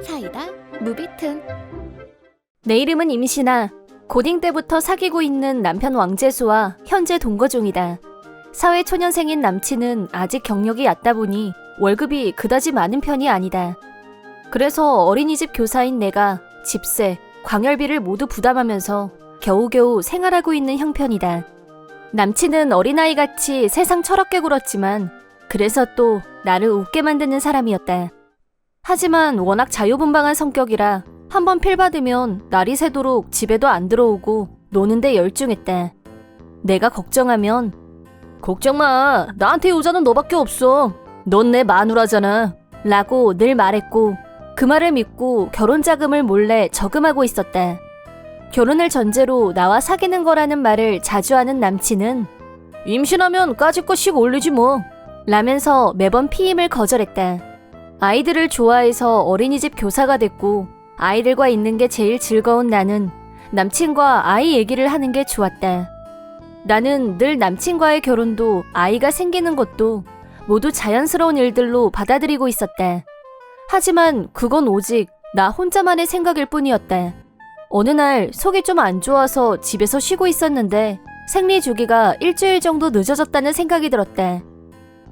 사이다 무비튼. 내 이름은 임신아. 고딩 때부터 사귀고 있는 남편 왕재수와 현재 동거 중이다. 사회초년생인 남친은 아직 경력이 얕다 보니 월급이 그다지 많은 편이 아니다. 그래서 어린이집 교사인 내가 집세, 광열비를 모두 부담하면서 겨우겨우 생활하고 있는 형편이다. 남친은 어린아이같이 세상 철없게 굴었지만 그래서 또 나를 웃게 만드는 사람이었다. 하지만 워낙 자유분방한 성격이라 한번 필받으면 날이 새도록 집에도 안 들어오고 노는데 열중했다. 내가 걱정하면 걱정 마, 나한테 여자는 너밖에 없어. 넌 내 마누라잖아 라고 늘 말했고 그 말을 믿고 결혼 자금을 몰래 저금하고 있었다. 결혼을 전제로 나와 사귀는 거라는 말을 자주 하는 남친은 임신하면 까짓거씩 올리지 뭐 라면서 매번 피임을 거절했다. 아이들을 좋아해서 어린이집 교사가 됐고 아이들과 있는 게 제일 즐거운 나는 남친과 아이 얘기를 하는 게 좋았다. 나는 늘 남친과의 결혼도 아이가 생기는 것도 모두 자연스러운 일들로 받아들이고 있었다. 하지만 그건 오직 나 혼자만의 생각일 뿐이었다. 어느 날 속이 좀 안 좋아서 집에서 쉬고 있었는데 생리 주기가 일주일 정도 늦어졌다는 생각이 들었다.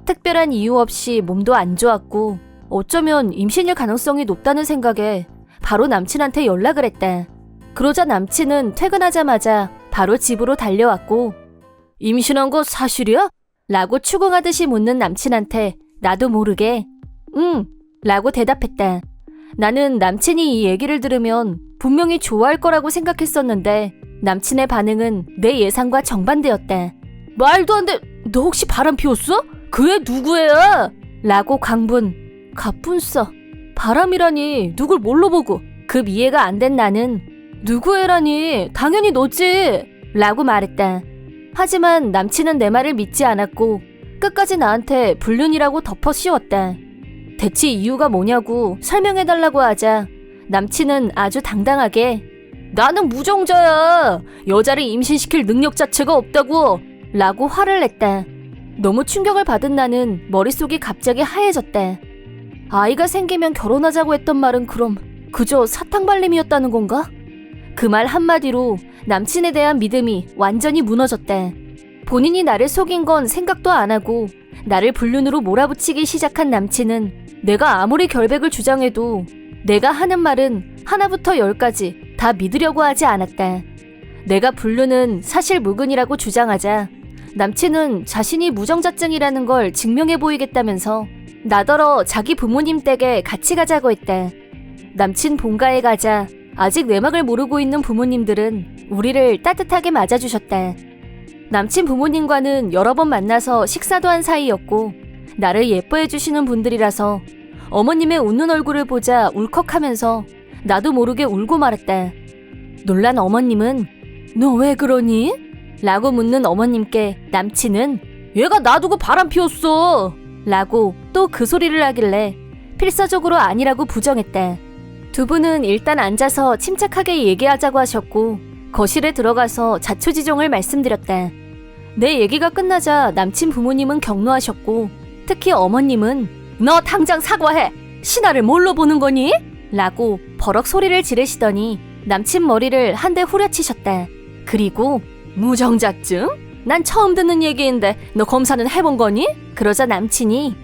특별한 이유 없이 몸도 안 좋았고 어쩌면 임신일 가능성이 높다는 생각에 바로 남친한테 연락을 했다. 그러자 남친은 퇴근하자마자 바로 집으로 달려왔고 임신한 거 사실이야? 라고 추궁하듯이 묻는 남친한테 나도 모르게 응 라고 대답했다. 나는 남친이 이 얘기를 들으면 분명히 좋아할 거라고 생각했었는데 남친의 반응은 내 예상과 정반대였다. 말도 안 돼! 너 혹시 바람 피웠어? 그 애 누구 애야? 라고 강분. 가뿐싸. 바람이라니 누굴 뭘로 보고. 급 이해가 안 된 나는 누구 애라니 당연히 너지 라고 말했다. 하지만 남친은 내 말을 믿지 않았고 끝까지 나한테 불륜이라고 덮어 씌웠다. 대체 이유가 뭐냐고 설명해달라고 하자 남친은 아주 당당하게 나는 무정자야. 여자를 임신시킬 능력 자체가 없다고 라고 화를 냈다. 너무 충격을 받은 나는 머릿속이 갑자기 하얘졌다. 아이가 생기면 결혼하자고 했던 말은 그럼 그저 사탕발림이었다는 건가? 그 말 한마디로 남친에 대한 믿음이 완전히 무너졌다. 본인이 나를 속인 건 생각도 안 하고 나를 불륜으로 몰아붙이기 시작한 남친은 내가 아무리 결백을 주장해도 내가 하는 말은 하나부터 열까지 다 믿으려고 하지 않았다. 내가 불륜은 사실 무근이라고 주장하자 남친은 자신이 무정자증이라는 걸 증명해 보이겠다면서 나더러 자기 부모님 댁에 같이 가자고 했다. 남친 본가에 가자 아직 내막을 모르고 있는 부모님들은 우리를 따뜻하게 맞아주셨다. 남친 부모님과는 여러 번 만나서 식사도 한 사이였고 나를 예뻐해 주시는 분들이라서 어머님의 웃는 얼굴을 보자 울컥하면서 나도 모르게 울고 말았다. 놀란 어머님은 너 왜 그러니? 라고 묻는 어머님께 남친은 얘가 놔두고 바람 피웠어 라고 또 그 소리를 하길래 필사적으로 아니라고 부정했다. 두 분은 일단 앉아서 침착하게 얘기하자고 하셨고 거실에 들어가서 자초지종을 말씀드렸다. 내 얘기가 끝나자 남친 부모님은 격노하셨고 특히 어머님은 너 당장 사과해! 신하를 뭘로 보는 거니? 라고 버럭 소리를 지르시더니 남친 머리를 한 대 후려치셨다. 그리고 무정자증? 난 처음 듣는 얘기인데 너 검사는 해본 거니? 그러자 남친이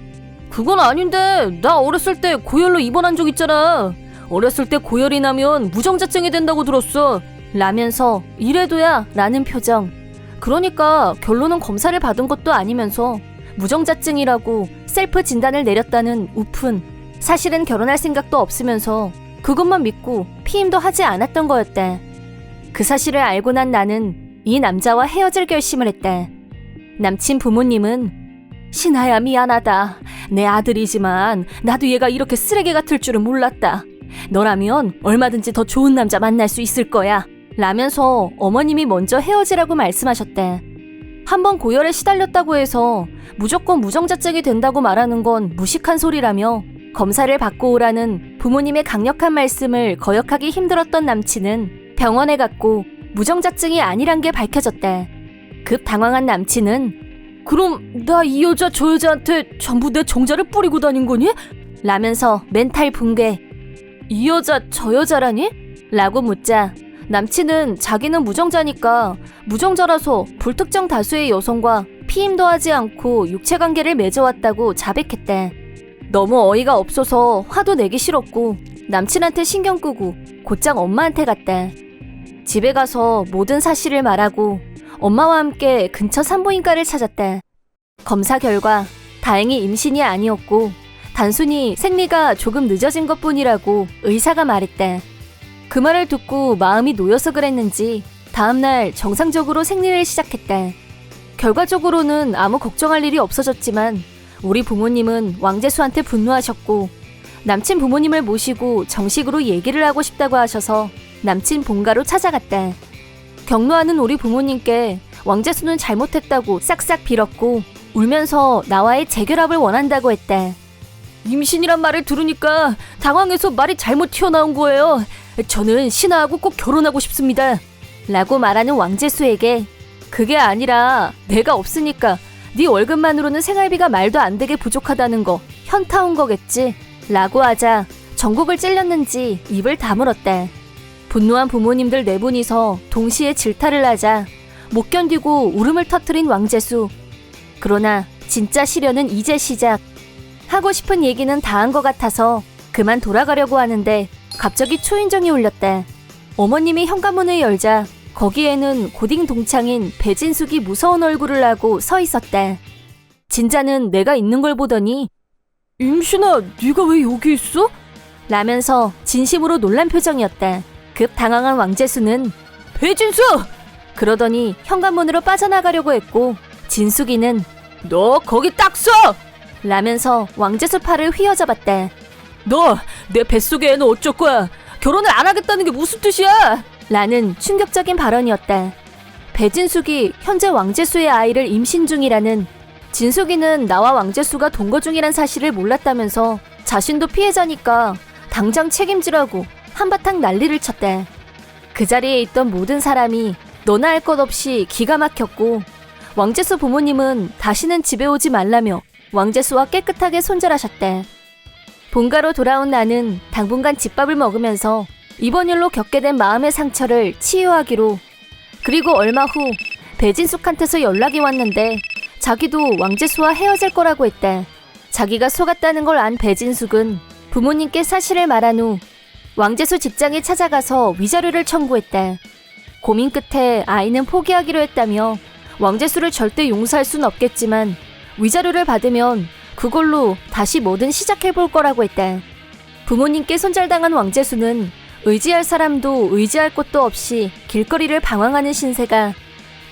그건 아닌데 나 어렸을 때 고열로 입원한 적 있잖아. 어렸을 때 고열이 나면 무정자증이 된다고 들었어 라면서 이래도야 라는 표정. 그러니까 결론은 검사를 받은 것도 아니면서 무정자증이라고 셀프 진단을 내렸다는 우픈. 사실은 결혼할 생각도 없으면서 그것만 믿고 피임도 하지 않았던 거였다. 그 사실을 알고 난 나는 이 남자와 헤어질 결심을 했다. 남친 부모님은 신하야 미안하다. 내 아들이지만 나도 얘가 이렇게 쓰레기 같을 줄은 몰랐다. 너라면 얼마든지 더 좋은 남자 만날 수 있을 거야 라면서 어머님이 먼저 헤어지라고 말씀하셨다. 한번 고열에 시달렸다고 해서 무조건 무정자증이 된다고 말하는 건 무식한 소리라며 검사를 받고 오라는 부모님의 강력한 말씀을 거역하기 힘들었던 남친은 병원에 갔고 무정자증이 아니란 게 밝혀졌다. 급 당황한 남친은 그럼 나 이 여자 저 여자한테 전부 내 정자를 뿌리고 다닌 거니? 라면서 멘탈 붕괴. 이 여자 저 여자라니? 라고 묻자 남친은 자기는 무정자니까 무정자라서 불특정 다수의 여성과 피임도 하지 않고 육체관계를 맺어왔다고 자백했대. 너무 어이가 없어서 화도 내기 싫었고 남친한테 신경 끄고 곧장 엄마한테 갔대. 집에 가서 모든 사실을 말하고 엄마와 함께 근처 산부인과를 찾았대. 검사 결과 다행히 임신이 아니었고 단순히 생리가 조금 늦어진 것뿐이라고 의사가 말했대. 그 말을 듣고 마음이 놓여서 그랬는지 다음날 정상적으로 생리를 시작했대. 결과적으로는 아무 걱정할 일이 없어졌지만 우리 부모님은 왕재수한테 분노하셨고 남친 부모님을 모시고 정식으로 얘기를 하고 싶다고 하셔서 남친 본가로 찾아갔대. 격노하는 우리 부모님께 왕재수는 잘못했다고 싹싹 빌었고 울면서 나와의 재결합을 원한다고 했대. 임신이란 말을 들으니까 당황해서 말이 잘못 튀어나온 거예요. 저는 신하하고 꼭 결혼하고 싶습니다. 라고 말하는 왕재수에게 그게 아니라 내가 없으니까 네 월급만으로는 생활비가 말도 안 되게 부족하다는 거 현타 온 거겠지? 라고 하자 전곡을 찔렸는지 입을 다물었대. 분노한 부모님들 네 분이서 동시에 질타를 하자 못 견디고 울음을 터뜨린 왕재수. 그러나 진짜 시련은 이제 시작. 하고 싶은 얘기는 다 한 것 같아서 그만 돌아가려고 하는데 갑자기 초인종이 울렸대. 어머님이 현관문을 열자 거기에는 고딩 동창인 배진숙이 무서운 얼굴을 하고 서 있었대. 진자는 내가 있는 걸 보더니 임신아, 네가 왜 여기 있어? 라면서 진심으로 놀란 표정이었대. 급 당황한 왕재수는 배진숙! 그러더니 현관문으로 빠져나가려고 했고 진숙이는 너 거기 딱 서! 라면서 왕재수 팔을 휘어잡았대. 너 내 뱃속에 애는 어쩔 거야? 결혼을 안 하겠다는 게 무슨 뜻이야? 라는 충격적인 발언이었다. 배진숙이 현재 왕재수의 아이를 임신 중이라는, 진숙이는 나와 왕재수가 동거 중이란 사실을 몰랐다면서 자신도 피해자니까 당장 책임지라고 한바탕 난리를 쳤대. 그 자리에 있던 모든 사람이 너나 할 것 없이 기가 막혔고 왕재수 부모님은 다시는 집에 오지 말라며 왕재수와 깨끗하게 손절하셨대. 본가로 돌아온 나는 당분간 집밥을 먹으면서 이번 일로 겪게 된 마음의 상처를 치유하기로, 그리고 얼마 후 배진숙한테서 연락이 왔는데 자기도 왕재수와 헤어질 거라고 했대. 자기가 속았다는 걸 안 배진숙은 부모님께 사실을 말한 후 왕재수 직장에 찾아가서 위자료를 청구했대. 고민 끝에 아이는 포기하기로 했다며 왕재수를 절대 용서할 순 없겠지만 위자료를 받으면 그걸로 다시 뭐든 시작해볼 거라고 했대. 부모님께 손절당한 왕재수는 의지할 사람도 의지할 곳도 없이 길거리를 방황하는 신세가,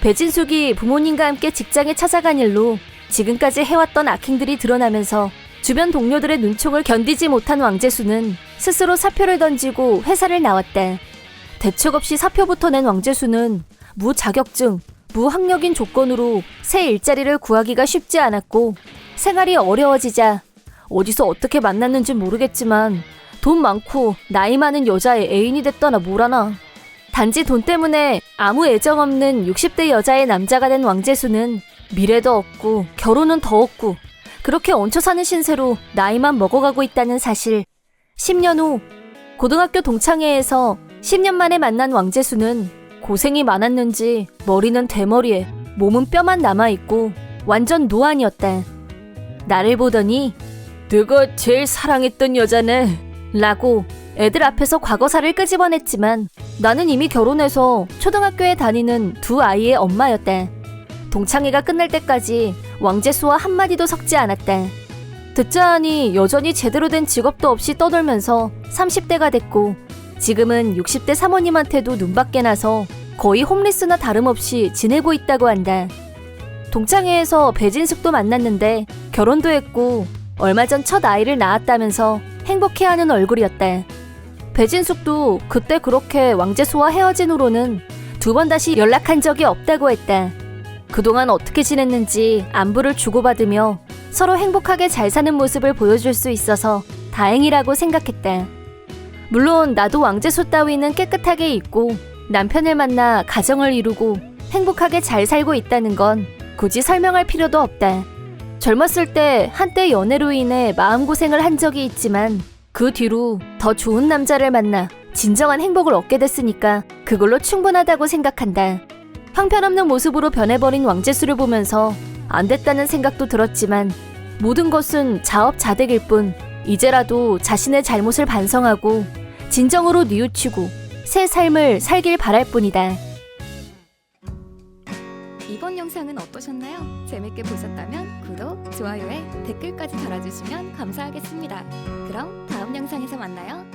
배진숙이 부모님과 함께 직장에 찾아간 일로 지금까지 해왔던 악행들이 드러나면서 주변 동료들의 눈총을 견디지 못한 왕재수는 스스로 사표를 던지고 회사를 나왔대. 대책 없이 사표부터 낸 왕재수는 무자격증, 무학력인 조건으로 새 일자리를 구하기가 쉽지 않았고 생활이 어려워지자 어디서 어떻게 만났는지 모르겠지만 돈 많고 나이 많은 여자의 애인이 됐다나 뭐라나. 단지 돈 때문에 아무 애정 없는 60대 여자의 남자가 된 왕재수는 미래도 없고 결혼은 더 없고 그렇게 얹혀 사는 신세로 나이만 먹어가고 있다는 사실. 10년 후 고등학교 동창회에서 10년 만에 만난 왕재수는 고생이 많았는지 머리는 대머리에 몸은 뼈만 남아있고 완전 노안이었다. 나를 보더니 내가 제일 사랑했던 여자네 라고 애들 앞에서 과거사를 끄집어냈지만 나는 이미 결혼해서 초등학교에 다니는 두 아이의 엄마였다. 동창회가 끝날 때까지 왕재수와 한마디도 섞지 않았다. 듣자 하니 여전히 제대로 된 직업도 없이 떠돌면서 30대가 됐고 지금은 60대 사모님한테도 눈밖에 나서 거의 홈리스나 다름없이 지내고 있다고 한다. 동창회에서 배진숙도 만났는데 결혼도 했고 얼마 전 첫 아이를 낳았다면서 행복해하는 얼굴이었다. 배진숙도 그때 그렇게 왕재수와 헤어진 후로는 두 번 다시 연락한 적이 없다고 했다. 그동안 어떻게 지냈는지 안부를 주고받으며 서로 행복하게 잘 사는 모습을 보여줄 수 있어서 다행이라고 생각했다. 물론 나도 왕재수 따위는 깨끗하게 있고 남편을 만나 가정을 이루고 행복하게 잘 살고 있다는 건 굳이 설명할 필요도 없다. 젊었을 때 한때 연애로 인해 마음고생을 한 적이 있지만 그 뒤로 더 좋은 남자를 만나 진정한 행복을 얻게 됐으니까 그걸로 충분하다고 생각한다. 형편없는 모습으로 변해버린 왕재수를 보면서 안 됐다는 생각도 들었지만 모든 것은 자업자득일 뿐 이제라도 자신의 잘못을 반성하고 진정으로 뉘우치고 새 삶을 살길 바랄 뿐이다. 이번 영상은 어떠셨나요? 재밌게 보셨다면 구독, 좋아요에 댓글까지 달아주시면 감사하겠습니다. 그럼 다음 영상에서 만나요.